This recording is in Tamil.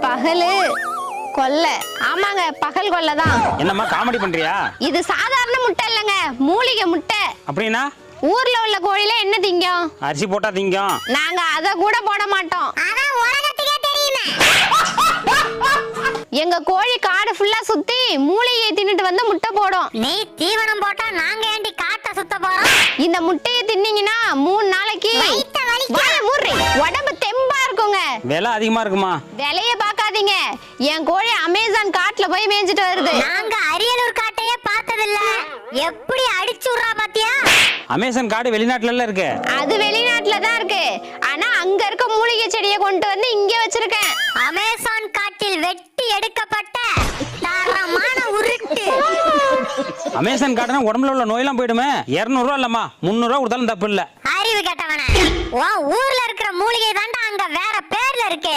பகலு கொல்லை. ஆமாங்க, பகல் கொல்லை தான். என்னம்மா காமெடி பண்றியா? இது சாதாரண முட்டை இல்லைங்க, மூலிகை முட்டை. அப்படின்னா ஊர்ல உள்ள கோழில என்ன திங்கும்? அரிசி போட்டா திங்கும். நாங்க அத கூட போட மாட்டோம். அதான் உலகத்துக்கே தெரியுமே. எங்க கோழி காடு ஃபுல்லா சுத்தி மூலிகையை தின்னுட்டு வந்து முட்டை போடும். நீ தீவனம் போட்டா நாங்க ஏண்டி காட்ட சுத்த போறோம்? இந்த முட்டையை தின்னீங்கன்னா 3 நாளைக்கு வாயை மூடுறி, உடம்பு தெம்பா இருக்குங்க. விலை அதிகமா இருக்குமா? விலைய பாக்காதீங்க, என் கோழி அமேசான் காட்டுல போய் மேய்ஞ்சிட்டு வருது. நாங்க அரியலூர் காட்டையே பார்த்ததில்ல, எப்படி அடிச்சு விடுறா பாத்தியா? அமேசான் காடு வெளிநாட்டுல இருக்கு. அது வெளிநாட்டுல தான் இருக்கு, ஆனா அங்க இருக்க மூலிகை செடியை கொண்டு வந்து இங்க வச்சிருக்கேன். அமேசான் காட்டில் வெட்டி எடுக்கப்பட்ட தரமான உருட்டு. அமேசான் காடுனா உடம்புல உள்ள நோயெல்லாம் போயிடுமே. 200 ரூபா இல்லம்மா, 300 ரூபா கொடுத்தாலும் தப்பு இல்ல. அறிவு கேட்டவன, உன் ஊர்ல இருக்கிற மூலிகை தாண்டா அங்க வேற பேர்ல இருக்கு.